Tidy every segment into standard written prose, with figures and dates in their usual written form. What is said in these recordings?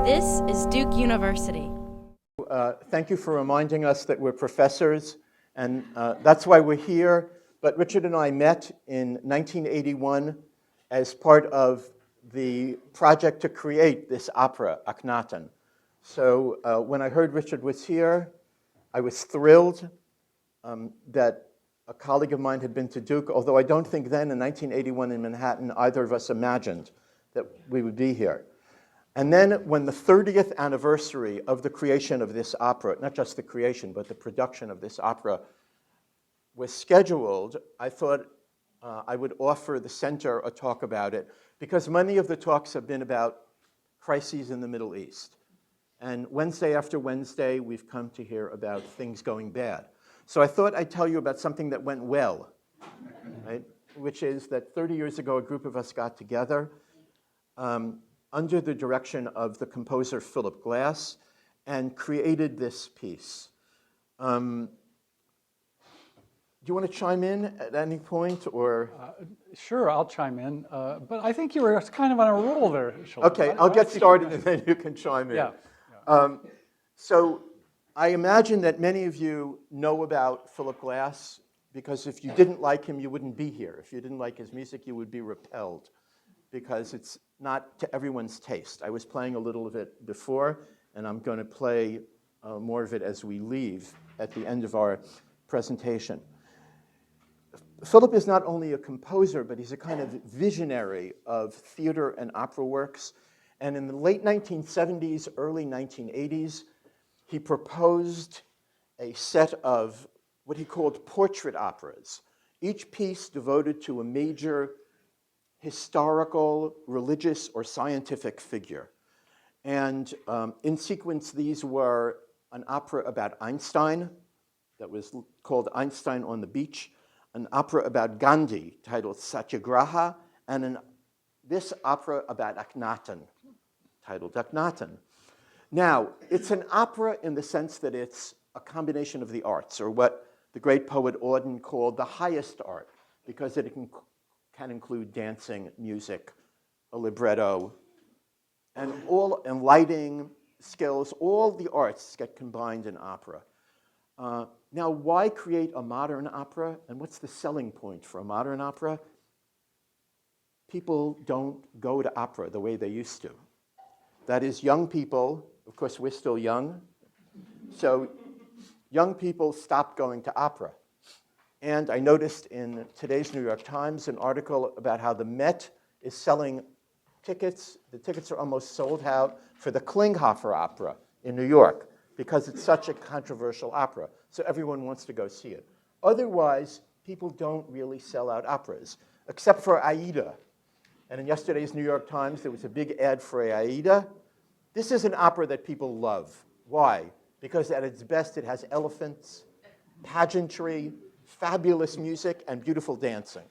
This is Duke University. Thank you for reminding us that we're professors, and that's why we're here. But Richard and I met in 1981 as part of the project to create this opera, Akhnaten. So when I heard Richard was here, I was thrilled that a colleague of mine had been to Duke, although I don't think then in 1981 in Manhattan either of us imagined that we would be here. And then when the 30th anniversary of the creation of this opera, not just the creation, but the production of this opera was scheduled, I thought I would offer the center a talk about it, because many of the talks have been about crises in the Middle East. And Wednesday after Wednesday, we've come to hear about things going bad. So I thought I'd tell you about something that went well, right? Which is that 30 years ago, a group of us got together under the direction of the composer Philip Glass and created this piece. Do you want to chime in at any point, or? Sure, I'll chime in. But I think you were kind of on a roll there, Shalom. Okay, I'll get started and then you can chime in. Yeah. So I imagine that many of you know about Philip Glass, because if you didn't like him, you wouldn't be here. If you didn't like his music, you would be repelled, because it's not to everyone's taste. I was playing a little of it before, and I'm going to play more of it as we leave at the end of our presentation. Philip is not only a composer, but he's a kind of visionary of theater and opera works. And in the late 1970s, early 1980s, he proposed a set of what he called portrait operas, each piece devoted to a major historical, religious, or scientific figure. And in sequence, these were an opera about Einstein that was called Einstein on the Beach, an opera about Gandhi titled Satyagraha, and this opera about Akhnaten titled Akhaten. Now, it's an opera in the sense that it's a combination of the arts, or what the great poet Auden called the highest art, because it can include dancing, music, a libretto, and lighting skills. All the arts get combined in opera. Now, why create a modern opera, and what's the selling point for a modern opera? People don't go to opera the way they used to. That is, young people, of course, we're still young, so young people stopped going to opera. And I noticed in today's New York Times an article about how the Met is selling tickets. The tickets are almost sold out for the Klinghoffer opera in New York, because it's such a controversial opera. So everyone wants to go see it. Otherwise, people don't really sell out operas, except for Aida. And in yesterday's New York Times, there was a big ad for Aida. This is an opera that people love. Why? Because at its best, it has elephants, pageantry, fabulous music, and beautiful dancing.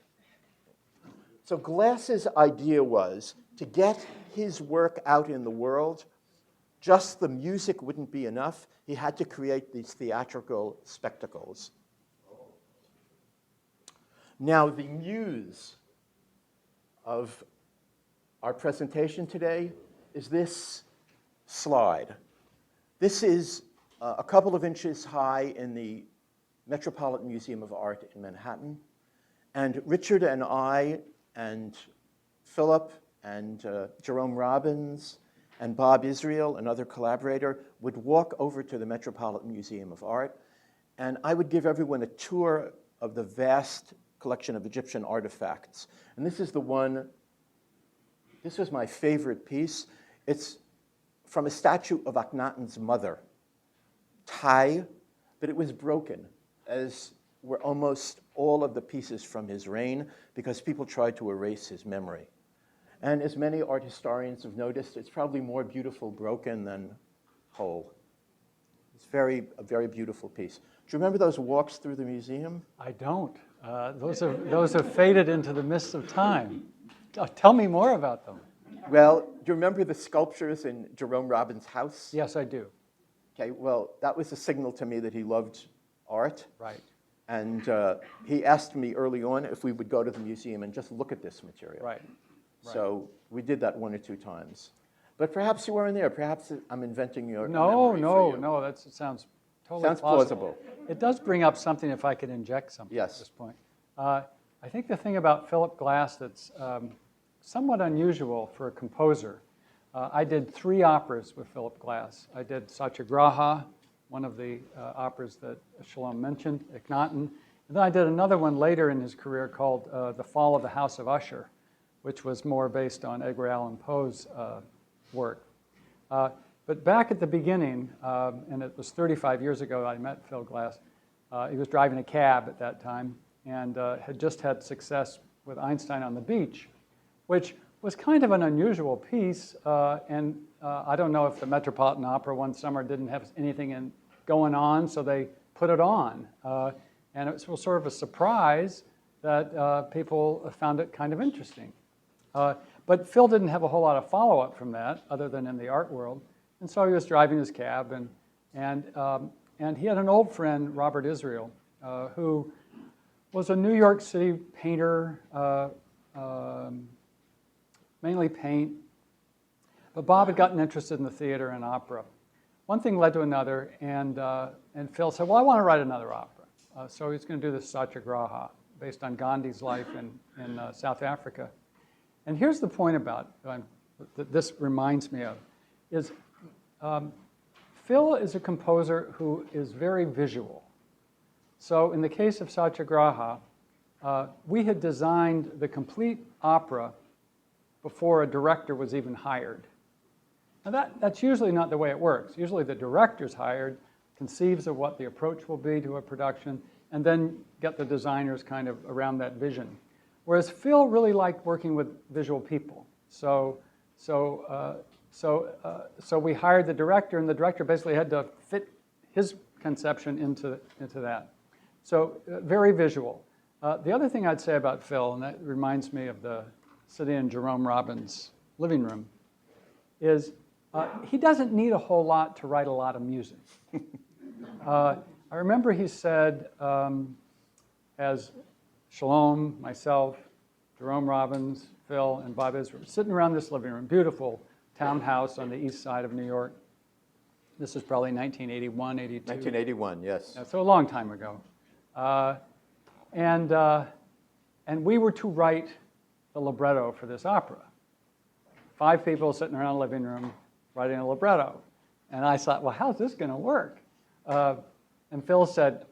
So Glass's idea was to get his work out in the world. Just the music wouldn't be enough. He had to create these theatrical spectacles. Now, the muse of our presentation today is this slide. This is a couple of inches high in the Metropolitan Museum of Art in Manhattan. And Richard and I and Philip and Jerome Robbins and Bob Israel, another collaborator, would walk over to the Metropolitan Museum of Art, and I would give everyone a tour of the vast collection of Egyptian artifacts. And this is the one, this was my favorite piece. It's from a statue of Akhenaten's mother, Tai, but it was broken, as were almost all of the pieces from his reign, because people tried to erase his memory. And as many art historians have noticed, it's probably more beautiful broken than whole. It's a very beautiful piece. Do you remember those walks through the museum? I don't. Those have faded into the mists of time. Tell me more about them. Well, do you remember the sculptures in Jerome Robbins' house? Yes, I do. Okay, well, that was a signal to me that he loved art. Right. And he asked me early on if we would go to the museum and just look at this material. Right. So we did that one or two times. But perhaps you weren't there. Perhaps I'm inventing your No, memory no, for you. no, that sounds totally Sounds plausible. plausible. It does bring up something if I could inject something Yes. at this point. I think the thing about Philip Glass that's somewhat unusual for a composer, I did 3 operas with Philip Glass. I did Satyagraha, one of the operas that Shalom mentioned, Akhnaten. And then I did another one later in his career called The Fall of the House of Usher, which was more based on Edgar Allan Poe's work. But back at the beginning, and it was 35 years ago I met Phil Glass, he was driving a cab at that time and had just had success with Einstein on the Beach, which was kind of an unusual piece. And I don't know if the Metropolitan Opera one summer didn't have anything going on, so they put it on. And it was sort of a surprise that people found it kind of interesting. But Phil didn't have a whole lot of follow-up from that, other than in the art world. And so he was driving his cab, and he had an old friend, Robert Israel, who was a New York City painter, mainly paint. But Bob had gotten interested in the theater and opera. One thing led to another, and Phil said, well, I want to write another opera. So he's going to do this Satyagraha, based on Gandhi's life in South Africa. And here's the point about that this reminds me of, is Phil is a composer who is very visual. So in the case of Satyagraha, we had designed the complete opera before a director was even hired. Now that's usually not the way it works. Usually the director's hired, conceives of what the approach will be to a production, and then get the designers kind of around that vision. Whereas Phil really liked working with visual people. So we hired the director, and the director basically had to fit his conception into that. So very visual. The other thing I'd say about Phil, and that reminds me of sitting in Jerome Robbins' living room, is he doesn't need a whole lot to write a lot of music. I remember he said, as Shalom, myself, Jerome Robbins, Phil, and Bob Israel sitting around this living room, beautiful townhouse on the east side of New York. This is probably 1981, 82. 1981, yes. Yeah, so a long time ago. And we were to write the libretto for this opera. 5 people sitting around a living room writing a libretto. And I thought, well, how's this going to work? And Phil said,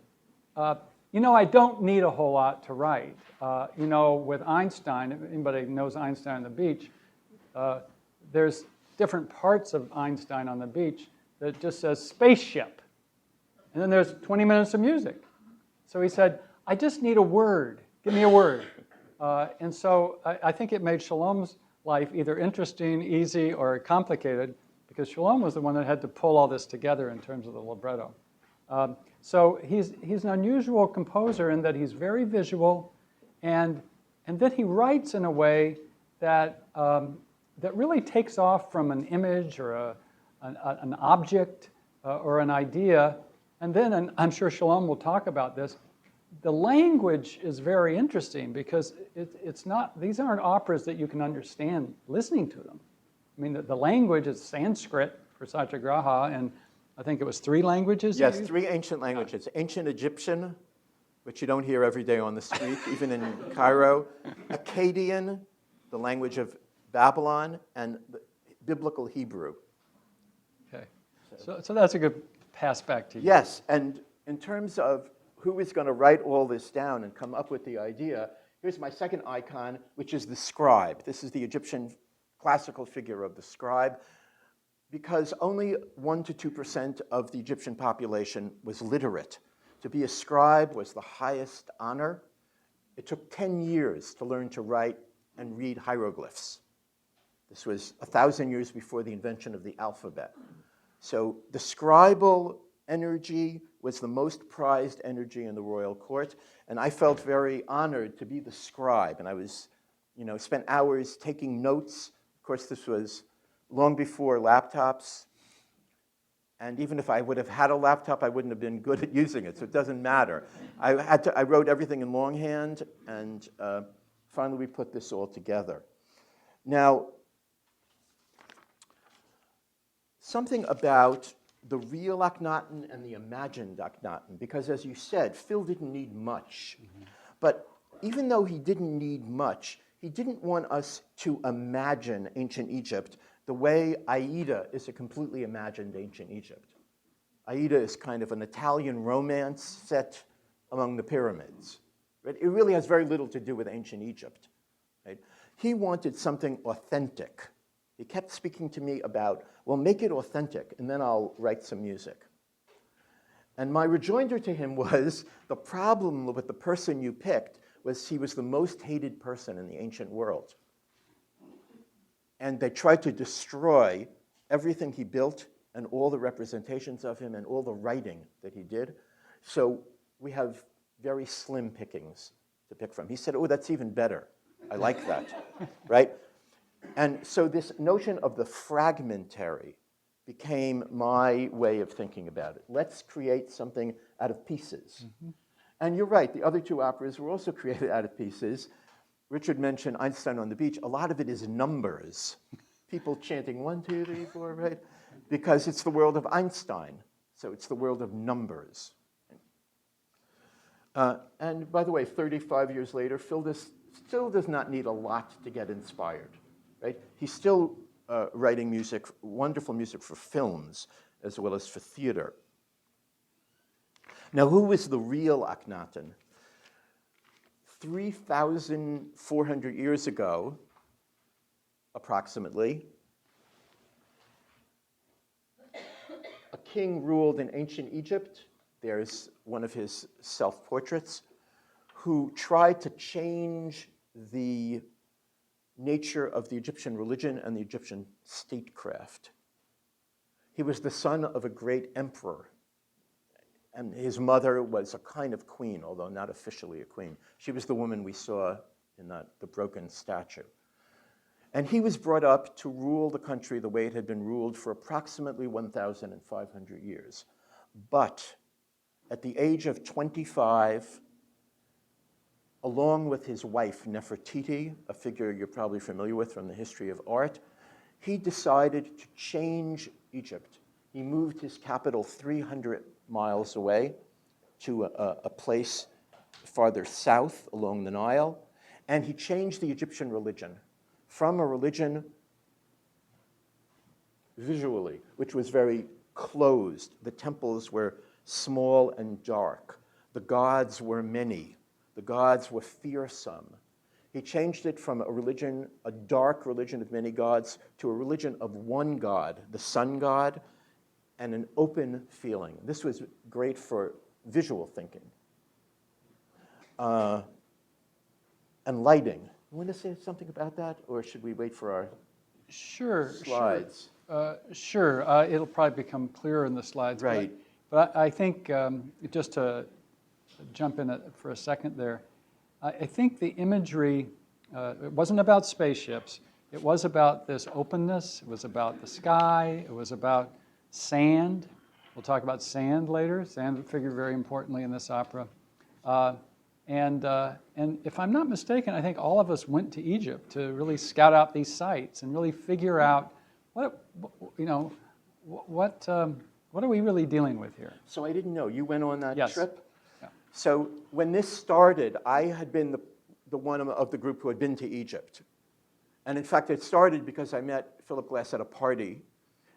I don't need a whole lot to write. With Einstein, if anybody knows Einstein on the Beach, there's different parts of Einstein on the Beach that just says spaceship. And then there's 20 minutes of music. So he said, I just need a word. Give me a word. And so I think it made Shalom's life either interesting, easy, or complicated, because Shalom was the one that had to pull all this together in terms of the libretto. So he's an unusual composer in that he's very visual, and that he writes in a way that really takes off from an image or an object or an idea. And then, and I'm sure Shalom will talk about this, the language is very interesting because these aren't operas that you can understand listening to them. I mean, the language is Sanskrit for Satyagraha, and I think it was 3 languages? Yes, 3 ancient languages. Ancient Egyptian, which you don't hear every day on the street, even in Cairo. Akkadian, the language of Babylon, and the Biblical Hebrew. Okay, so that's a good pass back to you. Yes, and in terms of who is going to write all this down and come up with the idea, here's my second icon, which is the scribe. This is the Egyptian classical figure of the scribe, because only 1 to 2% of the Egyptian population was literate. To be a scribe was the highest honor. It took 10 years to learn to write and read hieroglyphs. This was 1,000 years before the invention of the alphabet. So the scribal energy was the most prized energy in the royal court, and I felt very honored to be the scribe. And I was, spent hours taking notes. Of course, this was long before laptops. And even if I would have had a laptop, I wouldn't have been good at using it, so it doesn't matter. I wrote everything in longhand, and finally we put this all together. Now, something about the real Akhenaten and the imagined Akhenaten, because as you said, Phil didn't need much. But even though he didn't need much, he didn't want us to imagine ancient Egypt the way Aida is a completely imagined ancient Egypt. Aida is kind of an Italian romance set among the pyramids. Right? It really has very little to do with ancient Egypt. Right? He wanted something authentic. He kept speaking to me about, well, make it authentic, and then I'll write some music. And my rejoinder to him was, the problem with the person you picked was he was the most hated person in the ancient world. And they tried to destroy everything he built and all the representations of him and all the writing that he did. So we have very slim pickings to pick from. He said, oh, that's even better. I like that, right? And so this notion of the fragmentary became my way of thinking about it. Let's create something out of pieces. Mm-hmm. And you're right, the other two operas were also created out of pieces. Richard mentioned Einstein on the Beach. A lot of it is numbers. People chanting 1, 2, 3, 4, right? Because it's the world of Einstein. So it's the world of numbers. And by the way, 35 years later, Phil still does not need a lot to get inspired. Right? He's still writing music, wonderful music for films, as well as for theater. Now, who was the real Akhnaten? 3,400 years ago, approximately, a king ruled in ancient Egypt. There's one of his self-portraits, who tried to change the nature of the Egyptian religion and the Egyptian statecraft. He was the son of a great emperor, and his mother was a kind of queen, although not officially a queen. She was the woman we saw in the broken statue. And he was brought up to rule the country the way it had been ruled for approximately 1,500 years. But at the age of 25, along with his wife, Nefertiti, a figure you're probably familiar with from the history of art, he decided to change Egypt. He moved his capital 300 miles away to a place farther south along the Nile, and he changed the Egyptian religion from a religion visually, which was very closed. The temples were small and dark. The gods were many. The gods were fearsome. He changed it from a religion, a dark religion of many gods, to a religion of one God, the sun god, and an open feeling. This was great for visual thinking. And lighting. You want to say something about that, or should we wait for our slides? Sure. It'll probably become clearer in the slides. Right. But I think, just to jump in for a second there, I think the imagery, it wasn't about spaceships. It was about this openness. It was about the sky. It was about sand. We'll talk about sand later. Sand figured very importantly in this opera. And if I'm not mistaken, I think all of us went to Egypt to really scout out these sites and really figure out what are we really dealing with here. So I didn't know. You went on that Yes. trip? Yeah. So when this started, I had been the one of the group who had been to Egypt. And in fact, it started because I met Philip Glass at a party,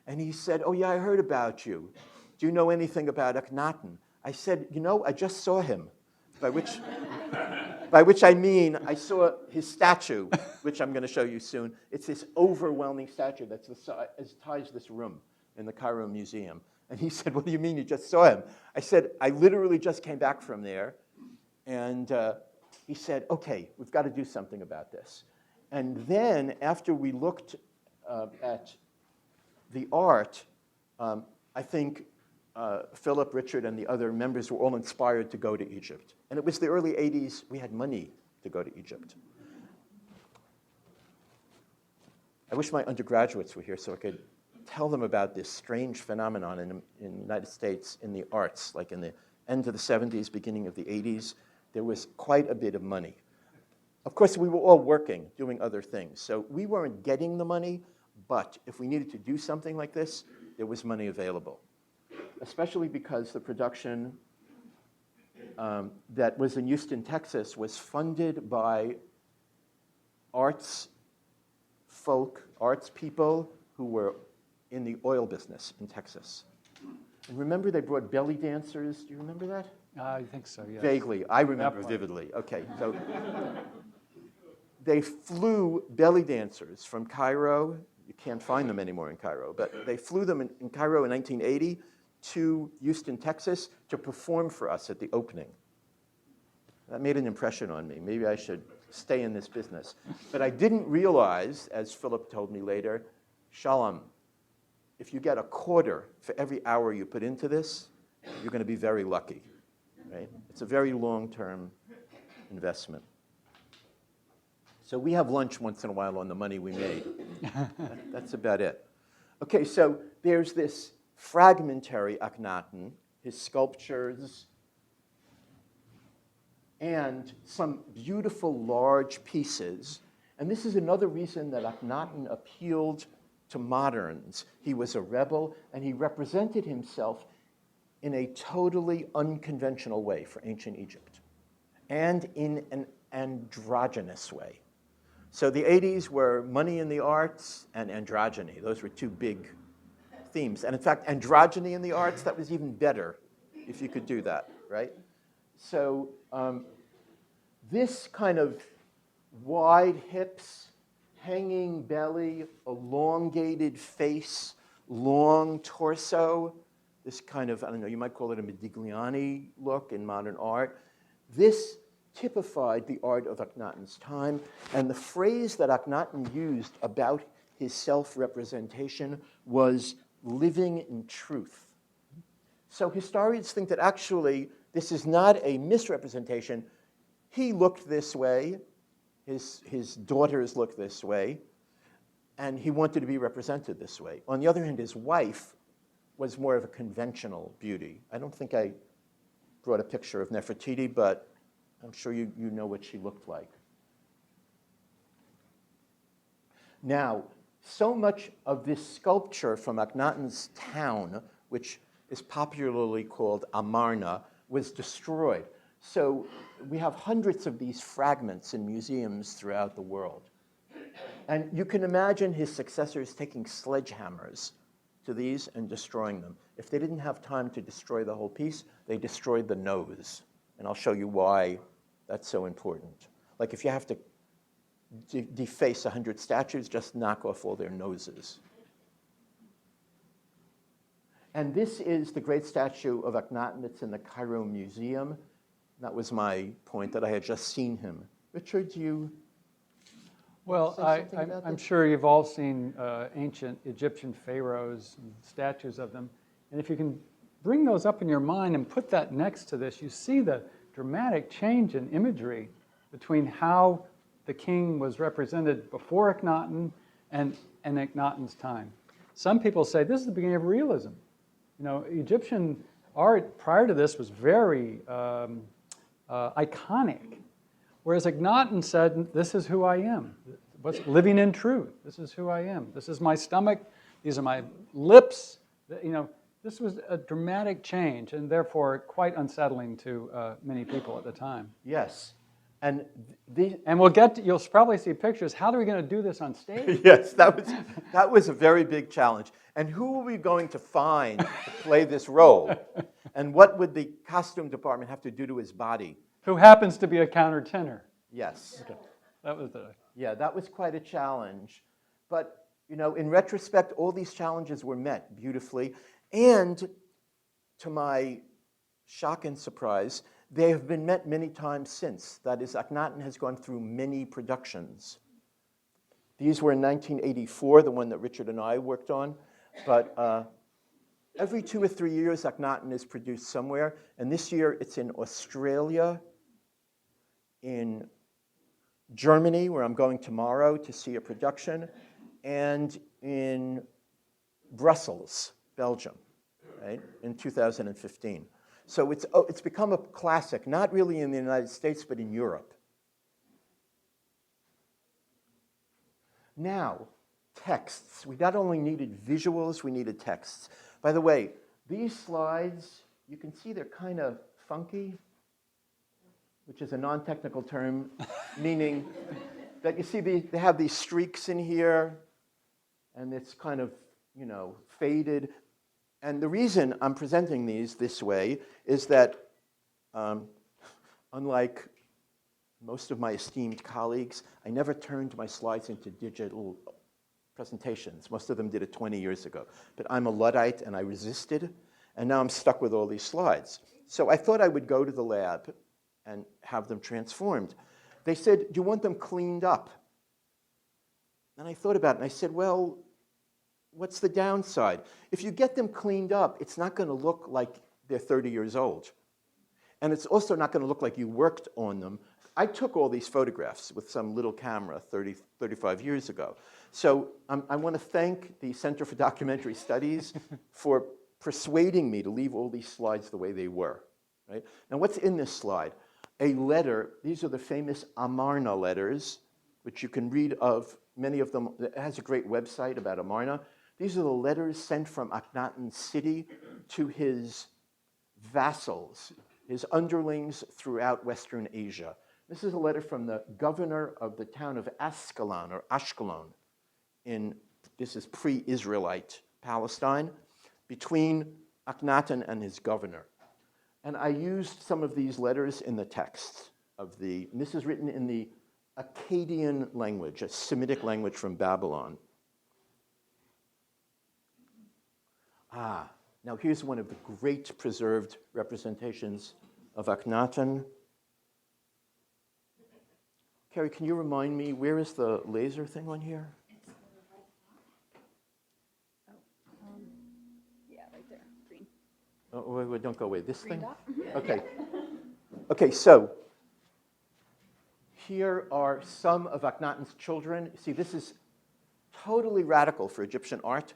and he said, oh yeah, I heard about you. Do you know anything about Akhnaten? I said, I just saw him, by which I mean I saw his statue, which I'm going to show you soon. It's this overwhelming statue that's the size as high as this room in the Cairo Museum. And he said, what do you mean you just saw him? I said, I literally just came back from there. And he said, okay, we've got to do something about this. And then after we looked at the art, I think Philip, Richard, and the other members were all inspired to go to Egypt. And it was the early 80s. We had money to go to Egypt. I wish my undergraduates were here so I could tell them about this strange phenomenon in the United States in the arts, like in the end of the 70s, beginning of the 80s. There was quite a bit of money. Of course, we were all working, doing other things. So we weren't getting the money, but if we needed to do something like this, there was money available, especially because the production that was in Houston, Texas, was funded by arts people who were in the oil business in Texas. And remember they brought belly dancers? Do you remember that? I think so, yes. Vaguely. I remember vividly. Okay, so they flew belly dancers from Cairo. You can't find them anymore in Cairo, but they flew them in Cairo in 1980 to Houston, Texas, to perform for us at the opening. That made an impression on me. Maybe I should stay in this business. But I didn't realize, as Philip told me later, Shalom, if you get a quarter for every hour you put into this, you're going to be very lucky. Right? It's a very long-term investment. So we have lunch once in a while on the money we made. That's about it. Okay, so there's this fragmentary Akhnaten, his sculptures, and some beautiful large pieces. And this is another reason that Akhnaten appealed to moderns. He was a rebel, and he represented himself in a totally unconventional way for ancient Egypt, and in an androgynous way. So the 80s were money in the arts and androgyny. Those were two big themes. And in fact, androgyny in the arts, that was even better if you could do that, right? So this kind of wide hips, hanging belly, elongated face, long torso, this kind of, I don't know, you might call it a Modigliani look in modern art. This typified the art of Akhenaten's time, and the phrase that Akhnaten used about his self-representation was living in truth. So historians think that actually this is not a misrepresentation. He looked this way, his daughters looked this way, and he wanted to be represented this way. On the other hand, his wife was more of a conventional beauty. I don't think I brought a picture of Nefertiti, but I'm sure you know what she looked like. Now, so much of this sculpture from Akhenaten's town, which is popularly called Amarna, was destroyed. So we have hundreds of these fragments in museums throughout the world. And you can imagine his successors taking sledgehammers to these and destroying them. If they didn't have time to destroy the whole piece, they destroyed the nose. And I'll show you why that's so important. Like if you have to deface 100 statues, just knock off all their noses. And this is the great statue of Akhenaten that's in the Cairo Museum. That was my point, that I had just seen him. Richard, do you? Well, I'm sure you've all seen ancient Egyptian pharaohs and statues of them. And if you can bring those up in your mind and put that next to this, you see the dramatic change in imagery between how the king was represented before Akhenaten and Akhenaten's time. Some people say this is the beginning of realism. You know, Egyptian art prior to this was very iconic. Whereas Akhenaten said, this is who I am. What's living in truth? This is who I am. This is my stomach. These are my lips. You know, this was a dramatic change and therefore quite unsettling to many people at the time. Yes. And you'll probably see pictures. How are we going to do this on stage? Yes, that was a very big challenge. And who are we going to find to play this role? And what would the costume department have to do to his body? Who happens to be a countertenor. Yes. Okay. That was quite a challenge. But, you know, in retrospect, all these challenges were met beautifully. And to my shock and surprise, they have been met many times since. That is, Akhenaten has gone through many productions. These were in 1984, the one that Richard and I worked on. But every 2 or 3 years, Akhenaten is produced somewhere. And this year, it's in Australia, in Germany, where I'm going tomorrow to see a production, and in Brussels, Belgium, right, in 2015. So it's become a classic, not really in the United States, but in Europe. Now, texts. We not only needed visuals, we needed texts. By the way, these slides, you can see they're kind of funky, which is a non-technical term, meaning that you see they have these streaks in here, and it's kind of, faded. And the reason I'm presenting these this way is that, unlike most of my esteemed colleagues, I never turned my slides into digital presentations. Most of them did it 20 years ago. But I'm a Luddite, and I resisted, and now I'm stuck with all these slides. So I thought I would go to the lab and have them transformed. They said, do you want them cleaned up? And I thought about it, and I said, well, what's the downside? If you get them cleaned up, it's not going to look like they're 30 years old. And it's also not going to look like you worked on them. I took all these photographs with some little camera 35 years ago. So I want to thank the Center for Documentary Studies for persuading me to leave all these slides the way they were. Right? Now, what's in this slide? A letter. These are the famous Amarna letters, which you can read of, many of them. It has a great website about Amarna. These are the letters sent from Akhenaten's city to his vassals, his underlings throughout Western Asia. This is a letter from the governor of the town of Ascalon, or Ashkelon, this is pre-Israelite Palestine, between Akhnaten and his governor. And I used some of these letters in the text and this is written in the Akkadian language, a Semitic language from Babylon. Now here's one of the great preserved representations of Akhnaten. Carrie, can you remind me, where is the laser thing on here? Yeah, right there, green. Oh, wait, don't go away. This Green thing? dot? Okay. Okay, so here are some of Akhenaten's children. See, this is totally radical for Egyptian art.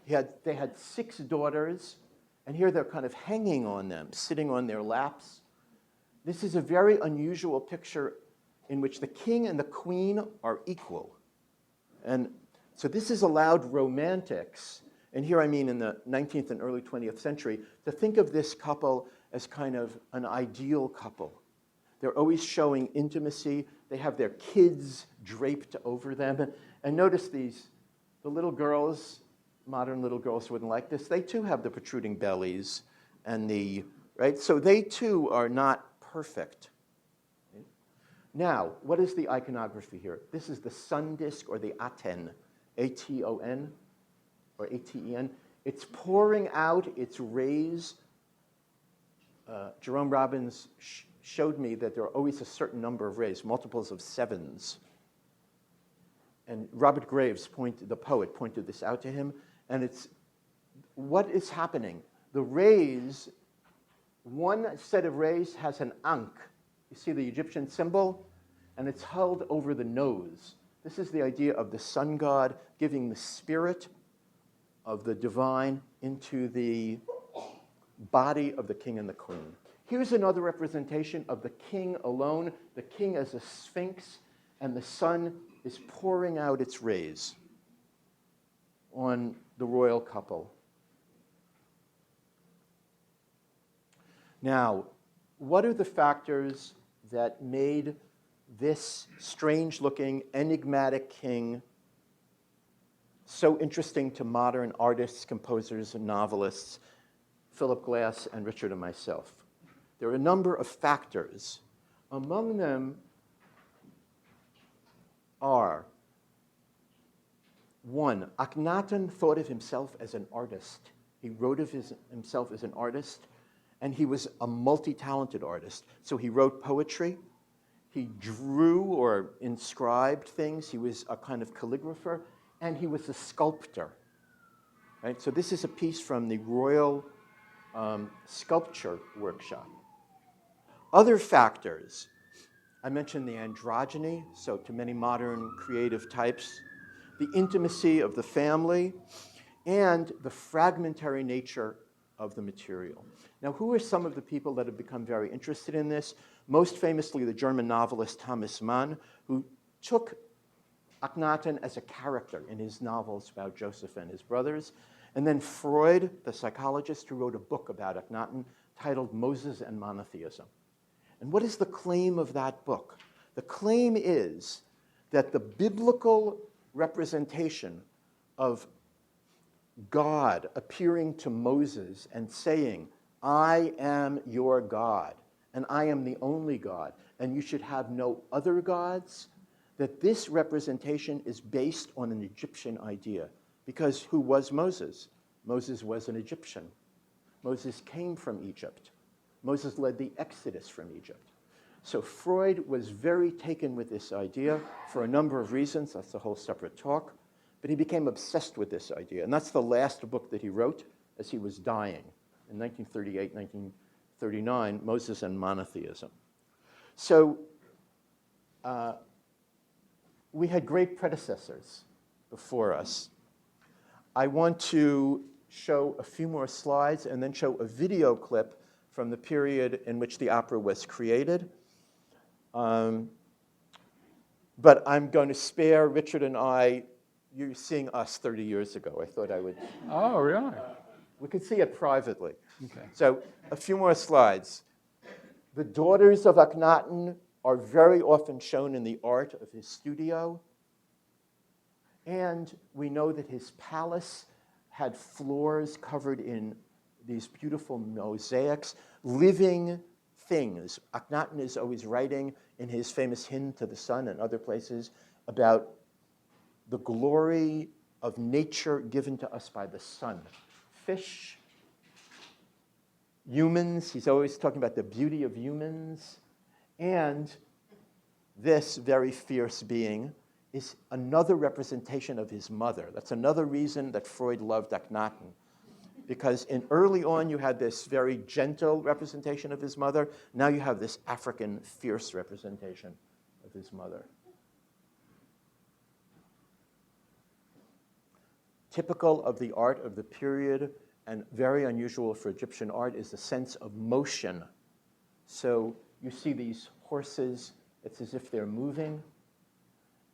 They had 6 daughters, and here they're kind of hanging on them, sitting on their laps. This is a very unusual picture in which the king and the queen are equal. And so this has allowed romantics, and here I mean in the 19th and early 20th century, to think of this couple as kind of an ideal couple. They're always showing intimacy. They have their kids draped over them. And notice the little girls, modern little girls wouldn't like this. They too have the protruding bellies and right? So they too are not perfect. Now, what is the iconography here? This is the sun disk, or the Aten, A-T-O-N, or A-T-E-N. It's pouring out its rays. Jerome Robbins showed me that there are always a certain number of rays, multiples of 7s. And Robert Graves, the poet, pointed this out to him. And what is happening? The rays, one set of rays has an ankh. You see the Egyptian symbol? And it's held over the nose. This is the idea of the sun god giving the spirit of the divine into the body of the king and the queen. Here's another representation of the king alone, the king as a sphinx, and the sun is pouring out its rays on the royal couple. Now, what are the factors that made this strange-looking, enigmatic king so interesting to modern artists, composers, and novelists, Philip Glass and Richard and myself? There are a number of factors. Among them are, 1, Akhenaten thought of himself as an artist. He wrote of himself as an artist, and he was a multi-talented artist. So he wrote poetry, he drew or inscribed things, he was a kind of calligrapher, and he was a sculptor. Right? So this is a piece from the Royal Sculpture Workshop. Other factors, I mentioned the androgyny, so to many modern creative types, the intimacy of the family, and the fragmentary nature of the material. Now, who are some of the people that have become very interested in this? Most famously, the German novelist Thomas Mann, who took Akhnaten as a character in his novels about Joseph and his brothers. And then Freud, the psychologist, who wrote a book about Akhnaten titled Moses and Monotheism. And what is the claim of that book? The claim is that the biblical representation of God appearing to Moses and saying, I am your God, and I am the only God, and you should have no other gods, that this representation is based on an Egyptian idea. Because who was Moses? Moses was an Egyptian. Moses came from Egypt. Moses led the Exodus from Egypt. So Freud was very taken with this idea for a number of reasons. That's a whole separate talk. But he became obsessed with this idea. And that's the last book that he wrote as he was dying in 1938, 1939, Moses and Monotheism. So we had great predecessors before us. I want to show a few more slides and then show a video clip from the period in which the opera was created. But I'm going to spare Richard and I you seeing us 30 years ago. I thought I would. Oh, really? We could see it privately. Okay. So a few more slides. The daughters of Akhnaten are very often shown in the art of his studio. And we know that his palace had floors covered in these beautiful mosaics, living things. Akhnaten is always writing in his famous hymn to the sun and other places about the glory of nature given to us by the sun. Fish, humans, he's always talking about the beauty of humans, and this very fierce being is another representation of his mother. That's another reason that Freud loved Akhnaten, because early on you had this very gentle representation of his mother. Now you have this African fierce representation of his mother. Typical of the art of the period and very unusual for Egyptian art is the sense of motion. So you see these horses, it's as if they're moving.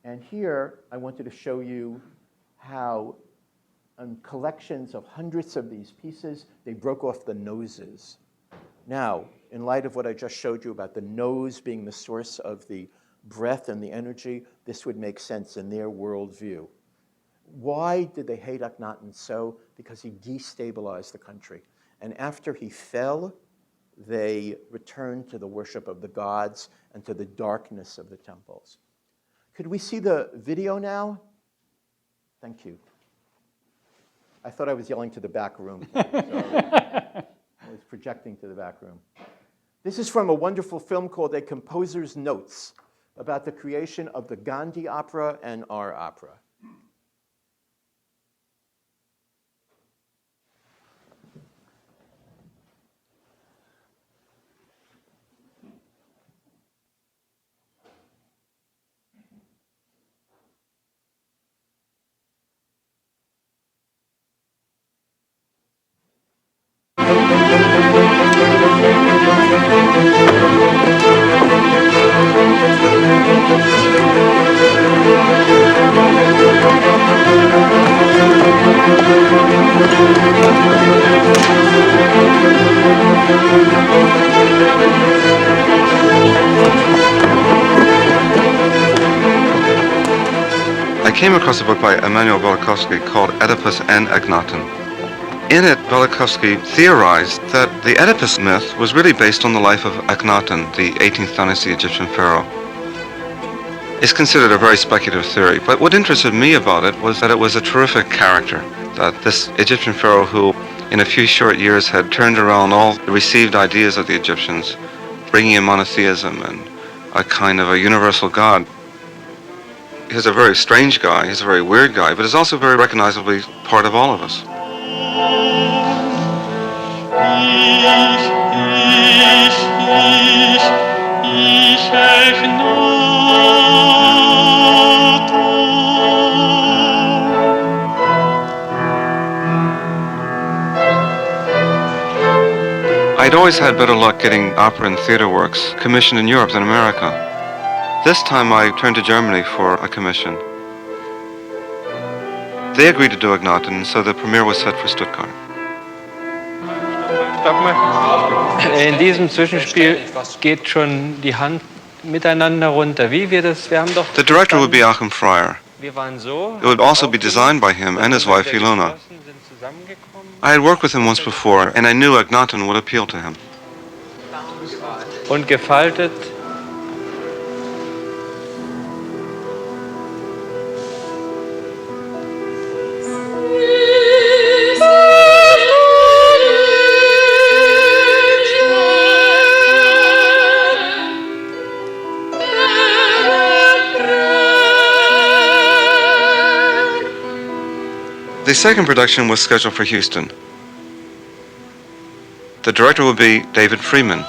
And here I wanted to show you how on collections of hundreds of these pieces, they broke off the noses. Now, in light of what I just showed you about the nose being the source of the breath and the energy, this would make sense in their worldview. Why did they hate Akhnaten so? Because he destabilized the country. And after he fell, they returned to the worship of the gods and to the darkness of the temples. Could we see the video now? Thank you. I thought I was yelling to the back room. So I was projecting to the back room. This is from a wonderful film called A Composer's Notes about the creation of the Gandhi opera and our opera. I came across a book by Emanuel Velikovsky called Oedipus and Akhenaten. In it, Velikovsky theorized that the Oedipus myth was really based on the life of Akhenaten, the 18th dynasty Egyptian pharaoh. It's considered a very speculative theory, but what interested me about it was that it was a terrific character, that this Egyptian pharaoh who in a few short years had turned around all the received ideas of the Egyptians, bringing in monotheism and a kind of a universal god. He's a very strange guy, he's a very weird guy, but he's also very recognizably part of all of us. I'd always had better luck getting opera and theater works commissioned in Europe than America. This time I turned to Germany for a commission, They agreed to do Akhenaten, and so the premiere was set for Stuttgart. Stopp mal. In diesem Zwischenspiel geht schon die Hand miteinander runter. Wir haben doch. The director would be Achim Fryer. Wir waren so. It would also be designed by him and his wife Ilona. I had worked with him once before, and I knew Akhenaten would appeal to him. Und gefaltet. The second production was scheduled for Houston. The director would be David Freeman.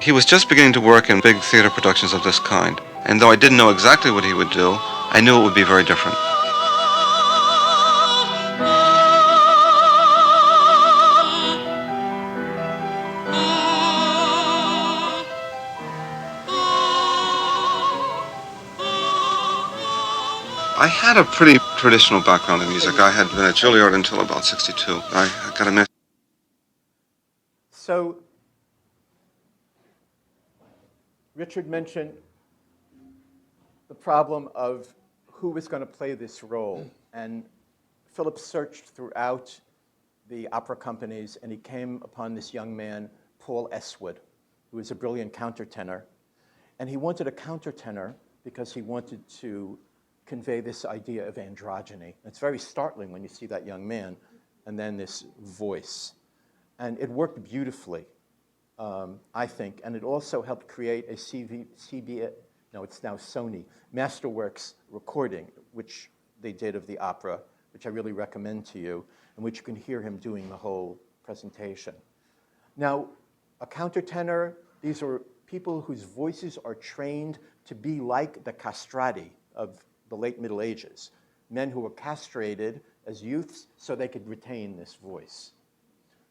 He was just beginning to work in big theater productions of this kind, and though I didn't know exactly what he would do, I knew it would be very different. I had a pretty traditional background in music. I had been at Juilliard until about 62. I got a So, Richard mentioned the problem of who was going to play this role. And Philip searched throughout the opera companies, and he came upon this young man, Paul Eswood, who was a brilliant countertenor. And he wanted a countertenor because he wanted to convey this idea of androgyny. It's very startling when you see that young man and then this voice. And it worked beautifully, I think, and it also helped create a it's now Sony, Masterworks recording, which they did of the opera, which I really recommend to you, in which you can hear him doing the whole presentation. Now, a countertenor, these are people whose voices are trained to be like the castrati of the late Middle Ages, men who were castrated as youths so they could retain this voice.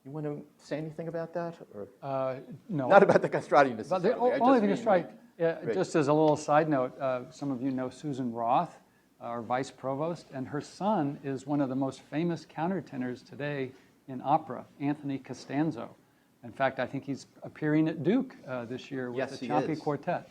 You want to say anything about that? Or No. Not about the castrati necessarily. But the only thing is right. Yeah, just as a little side note, some of you know Susan Roth, our vice provost, and her son is one of the most famous countertenors today in opera, Anthony Costanzo. In fact, I think he's appearing at Duke this year with the Ciampi Quartet.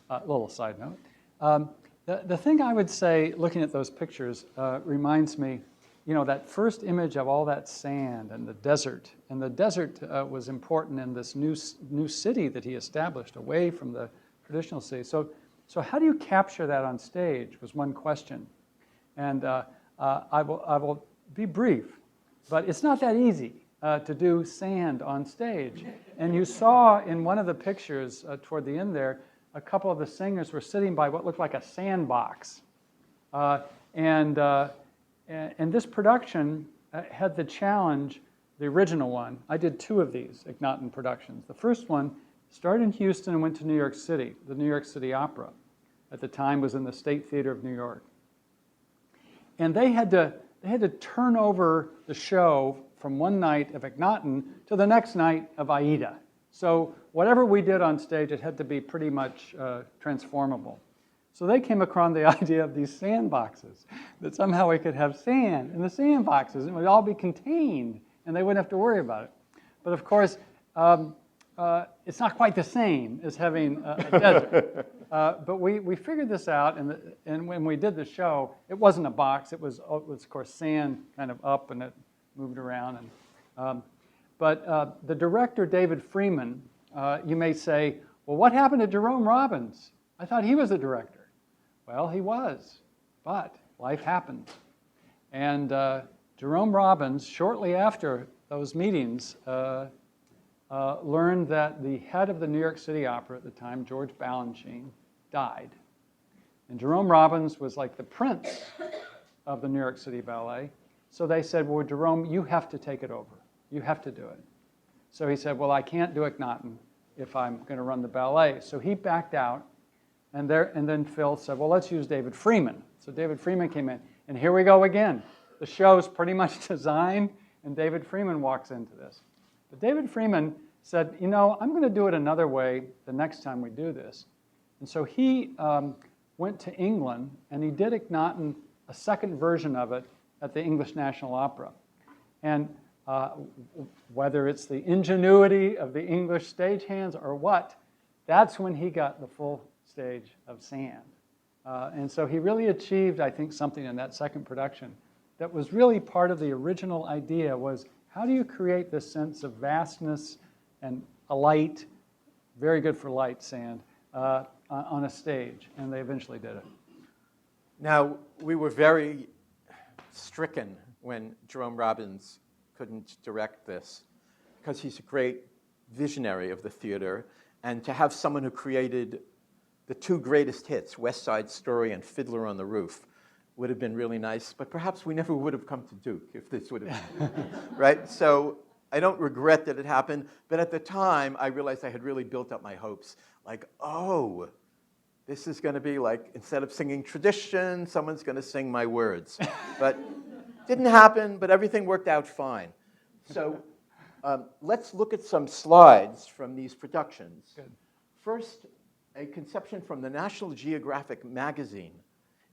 Little side note. The thing I would say, looking at those pictures, reminds me, you know, that first image of all that sand and the desert. And the desert was important in this new city that he established away from the traditional city. So how do you capture that on stage was one question. And I will be brief, but it's not that easy to do sand on stage. And you saw in one of the pictures toward the end there, a couple of the singers were sitting by what looked like a sandbox. And this production had the challenge, the original one. I did 2 of these Akhnaten productions. The first one started in Houston and went to New York City. The New York City Opera at the time was in the State Theater of New York. And they had to turn over the show from one night of Akhnaten to the next night of Aida. So whatever we did on stage, it had to be pretty much transformable. So they came across the idea of these sandboxes, that somehow we could have sand in the sandboxes and it would all be contained and they wouldn't have to worry about it. But of course, it's not quite the same as having a desert. But we figured this out, and when we did the show, it wasn't a box. It was of course, sand kind of up and it moved around. But the director, David Freeman, you may say, well, what happened to Jerome Robbins? I thought he was the director. Well, he was, but life happened. And Jerome Robbins, shortly after those meetings, learned that the head of the New York City Opera at the time, George Balanchine, died. And Jerome Robbins was like the prince of the New York City Ballet. So they said, well, Jerome, you have to take it over. You have to do it. So he said, well, I can't do Akhnaten if I'm going to run the ballet. So he backed out, and then Phil said, well, let's use David Freeman. So David Freeman came in, and here we go again. The show's pretty much designed, and David Freeman walks into this. But David Freeman said, you know, I'm going to do it another way the next time we do this. And so he went to England, and he did Akhnaten a second version of it at the English National Opera. And whether it's the ingenuity of the English stagehands or what, that's when he got the full stage of sand. And so he really achieved, I think, something in that second production that was really part of the original idea was, how do you create this sense of vastness and a light, very good for light sand, on a stage? And they eventually did it. Now, we were very stricken when Jerome Robbins couldn't direct this, because he's a great visionary of the theater, and to have someone who created the two greatest hits, West Side Story and Fiddler on the Roof, would have been really nice, but perhaps we never would have come to Duke if this would have right? So I don't regret that it happened, but at the time, I realized I had really built up my hopes. Like, oh, this is going to be like, instead of singing tradition, someone's going to sing my words. But didn't happen, but everything worked out fine. So let's look at some slides from these productions. Good. First, a conception from the National Geographic magazine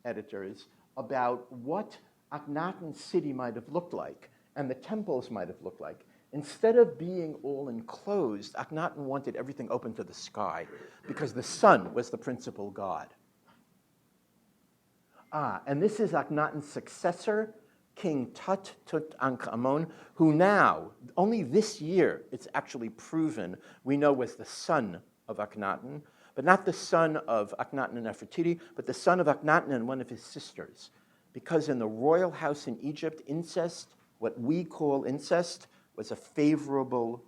editors about what Akhenaten city might have looked like and the temples might have looked like. Instead of being all enclosed, Akhenaten wanted everything open to the sky because the sun was the principal god. And this is Akhenaten's successor, King Tutankhamen, who now, only this year, it's actually proven, we know was the son of Akhenaten, but not the son of Akhenaten and Nefertiti, but the son of Akhenaten and one of his sisters. Because in the royal house in Egypt, incest, what we call incest, was a favorable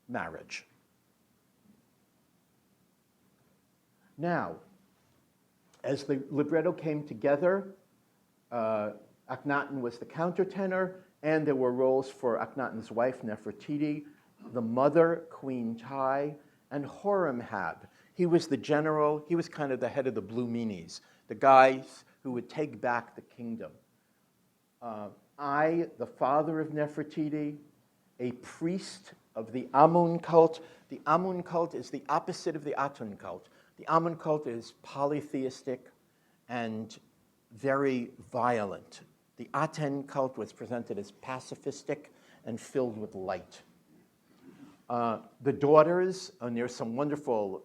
marriage. Now, as the libretto came together, Akhenaten was the countertenor, and there were roles for Akhenaten's wife, Nefertiti, the mother, Queen Tai, and Horemhab. He was the general, he was kind of the head of the Blue Meanies, the guys who would take back the kingdom. The father of Nefertiti, a priest of the Amun cult. The Amun cult is the opposite of the Atun cult. The Amun cult is polytheistic and very violent. The Aten cult was presented as pacifistic and filled with light. The daughters, and there's some wonderful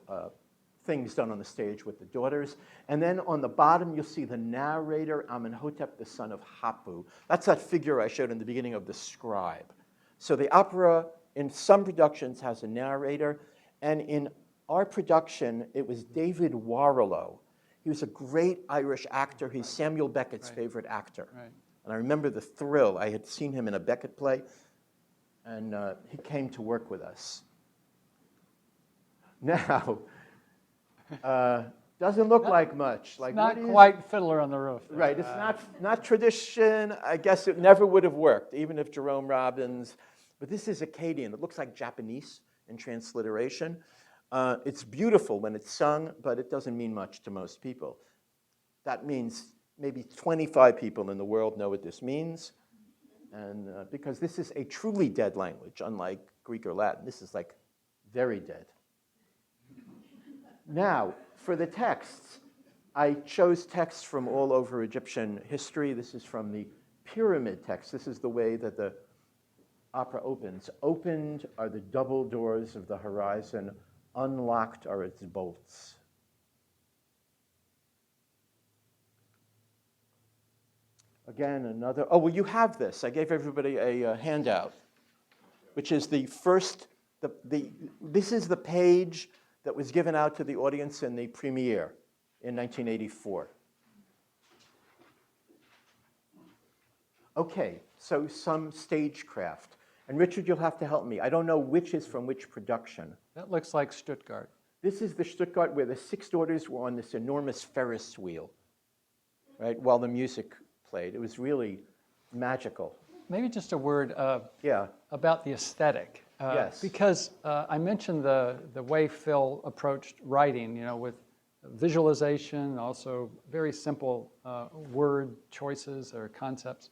things done on the stage with the daughters. And then on the bottom, you'll see the narrator, Amenhotep, the son of Hapu. That's that figure I showed in the beginning of the scribe. So the opera, in some productions, has a narrator. And in our production, it was David Warrilow. He was a great Irish actor. He's Samuel Beckett's favorite actor. Right. And I remember the thrill. I had seen him in a Beckett play, and he came to work with us. Now, doesn't look like much. Like, not quite Fiddler on the Roof. Right, it's not tradition. I guess it never would have worked, even if Jerome Robbins, but this is Akkadian. It looks like Japanese in transliteration. It's beautiful when it's sung, but it doesn't mean much to most people. That means maybe 25 people in the world know what this means, and because this is a truly dead language, unlike Greek or Latin. This is like very dead. Now, for the texts, I chose texts from all over Egyptian history. This is from the pyramid text. This is the way that the opera opens. Opened are the double doors of the horizon. Unlocked are its bolts. Again, another. Oh, well, you have this. I gave everybody a handout, which is the first. This is the page that was given out to the audience in the premiere in 1984. Okay, so some stagecraft. And Richard, you'll have to help me. I don't know which is from which production. That looks like Stuttgart. This is the Stuttgart where the six daughters were on this enormous Ferris wheel, right, while the music played. It was really magical. Maybe just a word Yeah. about the aesthetic. Yes. Because I mentioned the way Phil approached writing, with visualization, also very simple word choices or concepts.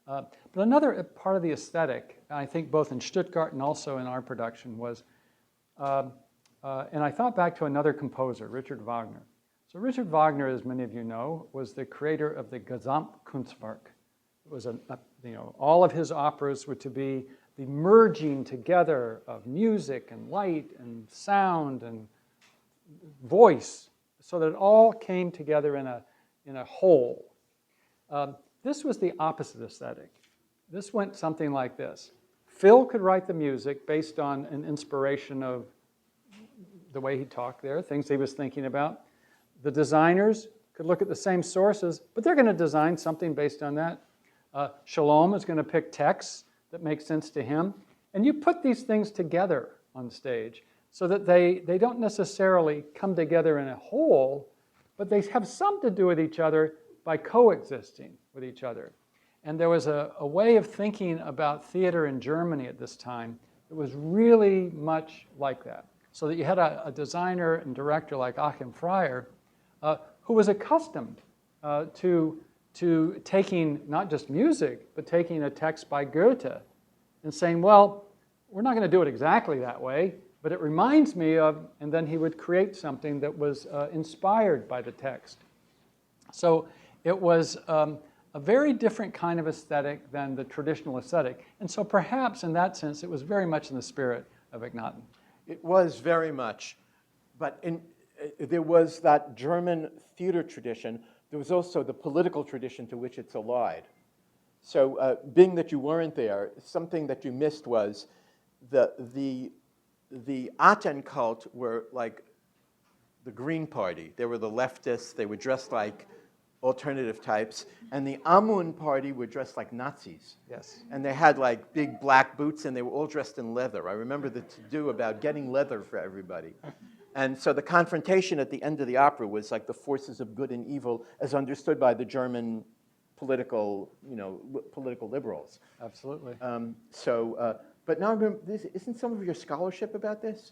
But another part of the aesthetic, I think both in Stuttgart and also in our production was, and I thought back to another composer, Richard Wagner. So Richard Wagner, as many of you know, was the creator of the Gesamtkunstwerk. It was all of his operas were to be the merging together of music and light and sound and voice, so that it all came together in a whole. This was the opposite aesthetic. This went something like this. Phil could write the music based on an inspiration of the way he talked there, things he was thinking about. The designers could look at the same sources, but they're going to design something based on that. Shalom is going to pick texts that make sense to him. And you put these things together on stage so that they don't necessarily come together in a whole, but they have some to do with each other by coexisting with each other. And there was a way of thinking about theater in Germany at this time that was really much like that. So that you had a designer and director like Achim Freyer, who was accustomed to taking not just music, but taking a text by Goethe and saying, well, we're not going to do it exactly that way, but it reminds me of, and then he would create something that was inspired by the text. So it was a very different kind of aesthetic than the traditional aesthetic. And so perhaps in that sense, it was very much in the spirit of Akhnaten. It was very much, but there was that German theater tradition. There was also the political tradition to which it's allied. So being that you weren't there, something that you missed was the Aten cult were like the Green Party. They were the leftists. They were dressed like alternative types. And the Amun party were dressed like Nazis. Yes. And they had like big black boots, and they were all dressed in leather. I remember the to-do about getting leather for everybody. And so the confrontation at the end of the opera was like the forces of good and evil as understood by the German political liberals. Absolutely. But now remember, isn't some of your scholarship about this?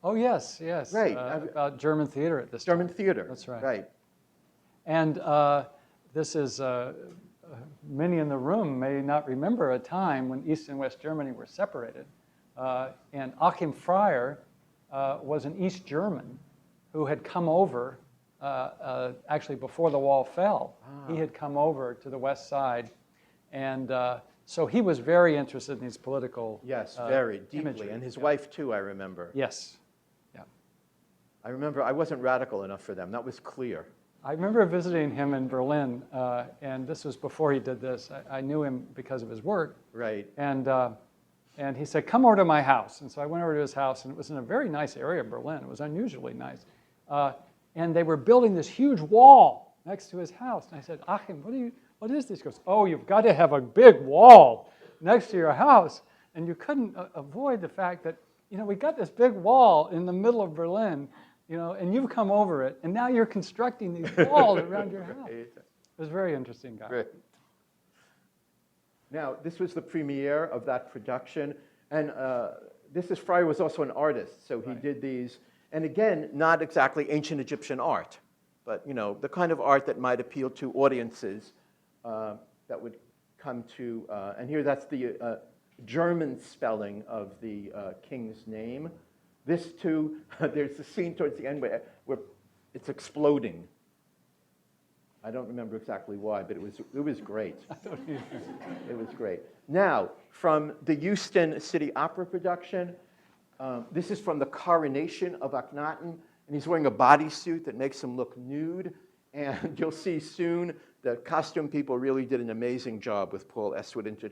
Oh, yes. Right. About German theater at this German time. theater. That's right. Right. And this is, many in the room may not remember a time when East and West Germany were separated. And Achim Freyer was an East German who had come over, actually before the wall fell. He had come over to the west side. And so he was very interested in these political Yes, very deeply. imagery. And his wife, too, I remember. Yes. Yeah. I remember I wasn't radical enough for them. That was clear. I remember visiting him in Berlin, and this was before he did this. I knew him because of his work. Right. And he said, come over to my house. And so I went over to his house, and it was in a very nice area of Berlin. It was unusually nice. And they were building this huge wall next to his house. And I said, Achim, what is this? He goes, oh, you've got to have a big wall next to your house. And you couldn't avoid the fact that, we got this big wall in the middle of Berlin, and you've come over it, and now you're constructing these walls around your house. It was a very interesting guy. Right. Now, this was the premiere of that production, and Freyer was also an artist, so he did these, and again, not exactly ancient Egyptian art, but the kind of art that might appeal to audiences that would come to, and here that's the German spelling of the king's name. This too, there's a scene towards the end where it's exploding. I don't remember exactly why, but it was great. It was great. Now, from the Houston City Opera production, this is from the coronation of Akhnaten, and he's wearing a bodysuit that makes him look nude, and you'll see soon the costume people really did an amazing job with Paul Eastwood into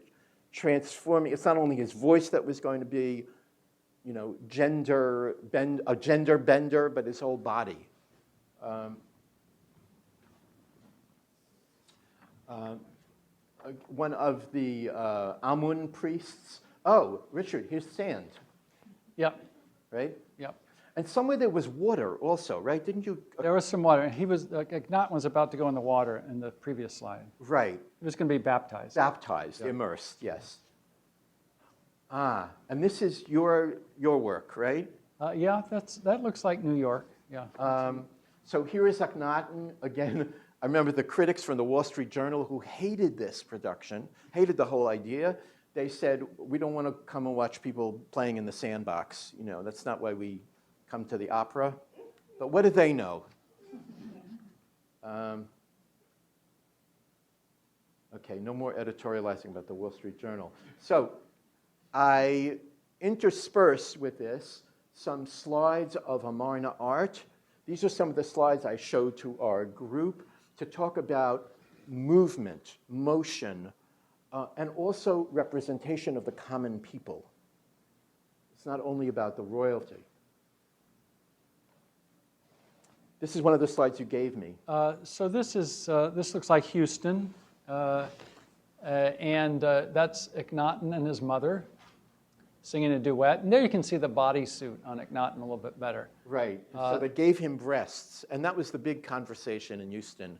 transforming. It's not only his voice that was going to be, a gender bender, but his whole body. One of the Amun priests. Oh, Richard, here's sand. Yep. Right? Yep. And somewhere there was water also, right? Didn't you? There was some water. Akhnaten was about to go in the water in the previous slide. Right. He was going to be baptized. Baptized, yep. Immersed, yes. And this is your work, right? Yeah, that looks like New York. Yeah. So here is Akhnaten again. I remember the critics from the Wall Street Journal who hated this production, hated the whole idea. They said, we don't want to come and watch people playing in the sandbox. That's not why we come to the opera. But what do they know? Okay, no more editorializing about the Wall Street Journal. So I intersperse with this some slides of Amarna art. These are some of the slides I showed to our group to talk about movement, motion, and also representation of the common people. It's not only about the royalty. This is one of the slides you gave me. So this looks like Houston, and that's Akhenaten and his mother singing a duet. And there you can see the bodysuit on Akhenaten a little bit better. Right. So they gave him breasts, and that was the big conversation in Houston.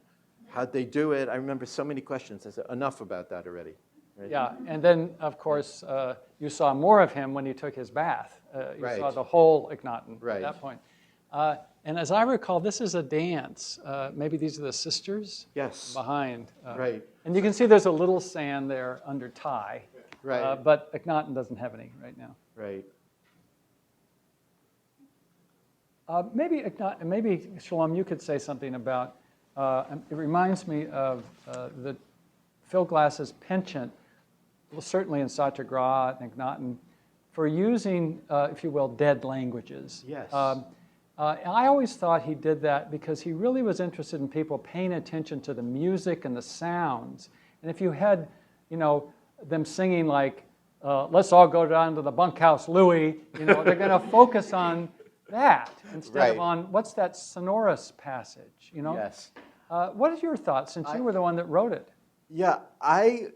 How'd they do it? I remember so many questions. I said, enough about that already. Right? Yeah, and then, of course, you saw more of him when he took his bath. You Right. saw the whole Akhenaten Right. at that point. And as I recall, this is a dance. Maybe these are the sisters Yes. behind. Right. And you can see there's a little sand there under tie. Right. But Akhenaten doesn't have any right now. Right. Maybe Shalom, you could say something about. It reminds me of the Phil Glass's penchant, well, certainly in Satyagraha and Akhenaten, for using, if you will, dead languages. Yes. I always thought he did that because he really was interested in people paying attention to the music and the sounds. And if you had, them singing like, let's all go down to the bunkhouse, Louie, they're going to focus on that instead of on what's that sonorous passage, Yes. What are your thoughts, since you were the one that wrote it? Yeah, I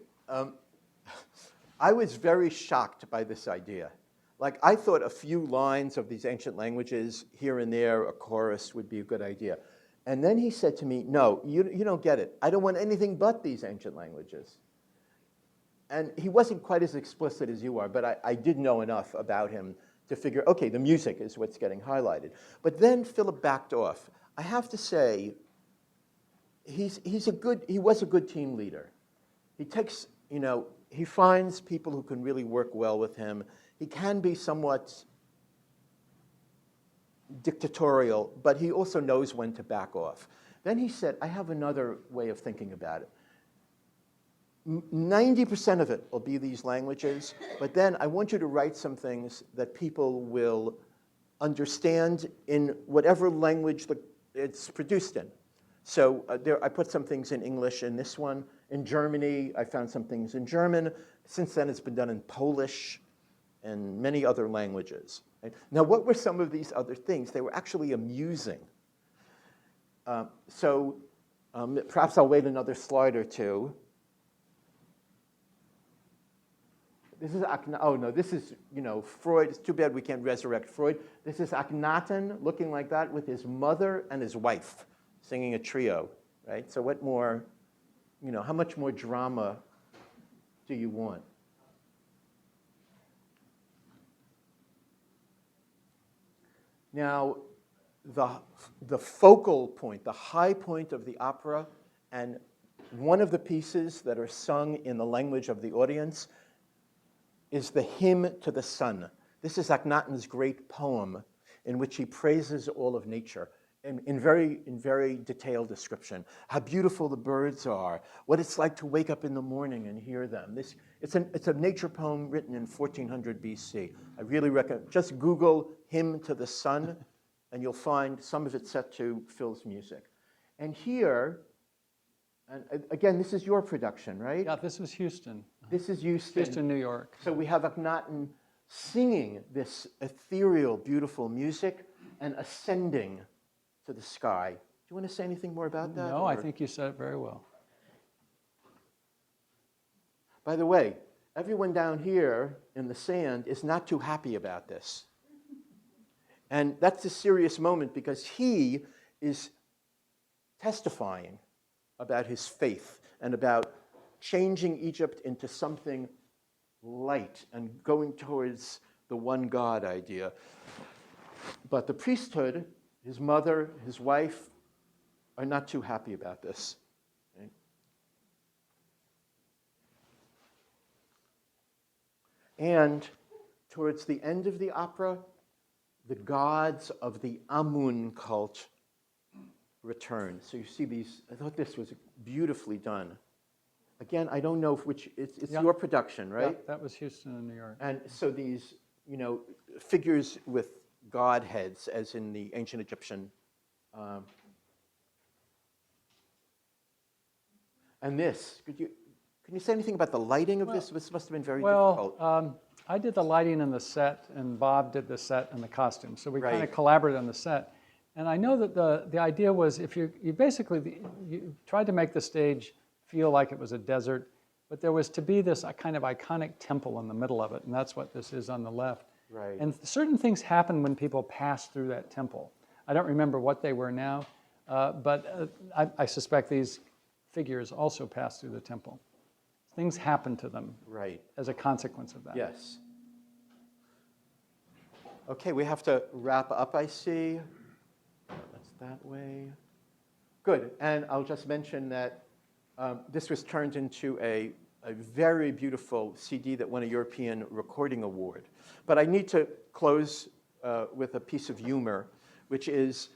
was very shocked by this idea. Like, I thought a few lines of these ancient languages, here and there, a chorus would be a good idea. And then he said to me, no, you don't get it. I don't want anything but these ancient languages. And he wasn't quite as explicit as you are, but I did know enough about him to figure, okay, the music is what's getting highlighted. But then Philip backed off. I have to say, he was a good team leader. He takes, he finds people who can really work well with him. He can be somewhat dictatorial, but he also knows when to back off. Then he said, I have another way of thinking about it. 90% of it will be these languages, but then I want you to write some things that people will understand in whatever language it's produced in. So I put some things in English in this one. In Germany, I found some things in German. Since then, it's been done in Polish and many other languages. Right? Now, what were some of these other things? They were actually amusing. Perhaps I'll wait another slide or two. This is this is, Freud. It's too bad we can't resurrect Freud. This is Akhnaten looking like that with his mother and his wife singing a trio, right? So what more, how much more drama do you want? Now, the focal point, the high point of the opera, and one of the pieces that are sung in the language of the audience is the hymn to the sun. This is Akhenaten's great poem in which he praises all of nature in very detailed description. How beautiful the birds are, what it's like to wake up in the morning and hear them. It's a nature poem written in 1400 BC. I really recommend, just Google hymn to the sun, and you'll find some of it set to Phil's music. And here, and again, this is your production, right? Yeah, this was Houston. This is Houston. Houston, New York. So we have Akhnaten singing this ethereal, beautiful music and ascending to the sky. Do you want to say anything more about that? No, I think you said it very well. By the way, everyone down here in the sand is not too happy about this. And that's a serious moment because he is testifying about his faith and about changing Egypt into something light and going towards the one God idea. But the priesthood, his mother, his wife, are not too happy about this. Right? And towards the end of the opera, the gods of the Amun cult return. So you see these, I thought this was beautifully done. Again, I don't know it's Yeah. your production, right? Yeah, that was Houston in New York. And so these, figures with god heads, as in the ancient Egyptian. And this, can you say anything about the lighting of this? This must have been very difficult. I did the lighting and the set, and Bob did the set and the costume. So we kind of Right. collaborated on the set. And I know that the idea was if you basically, you tried to make the stage feel like it was a desert, but there was to be this kind of iconic temple in the middle of it, and that's what this is on the left. Right. And certain things happen when people pass through that temple. I don't remember what they were now, but I suspect these figures also pass through the temple. Things happen to them Right. as a consequence of that. Yes. Okay, we have to wrap up, I see. That's that way. Good, and I'll just mention that this was turned into a very beautiful CD that won a European Recording Award. But I need to close with a piece of humor, which is,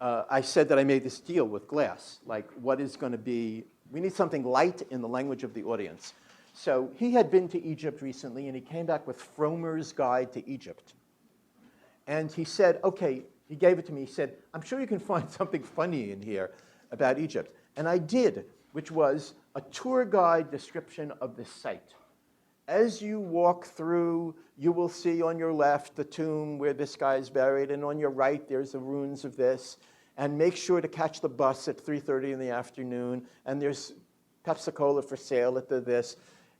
I said that I made this deal with Glass, like what is going to be, we need something light in the language of the audience. So he had been to Egypt recently, and he came back with Fromer's Guide to Egypt. And he said, okay, he gave it to me, he said, I'm sure you can find something funny in here about Egypt. And I did, which was a tour guide description of the site. As you walk through, you will see on your left the tomb where this guy is buried, and on your right there's the ruins of this. And make sure to catch the bus at 3:30 in the afternoon, and there's Pepsi-Cola for sale at this.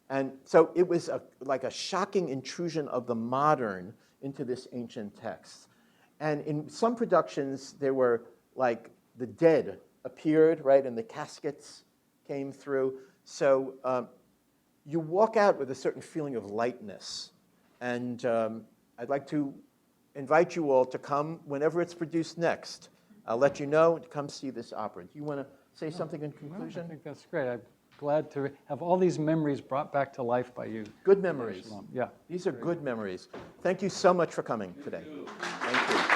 And so it was like a shocking intrusion of the modern into this ancient text. And in some productions, there were like the dead appeared, right, and the caskets came through. So you walk out with a certain feeling of lightness. And I'd like to invite you all to come whenever it's produced next. I'll let you know to come see this opera. Do you want to say something in conclusion? I think that's great. I'm glad to have all these memories brought back to life by you. Good memories. Shalom. Yeah. These are good memories. Thank you so much for coming today. Thank you.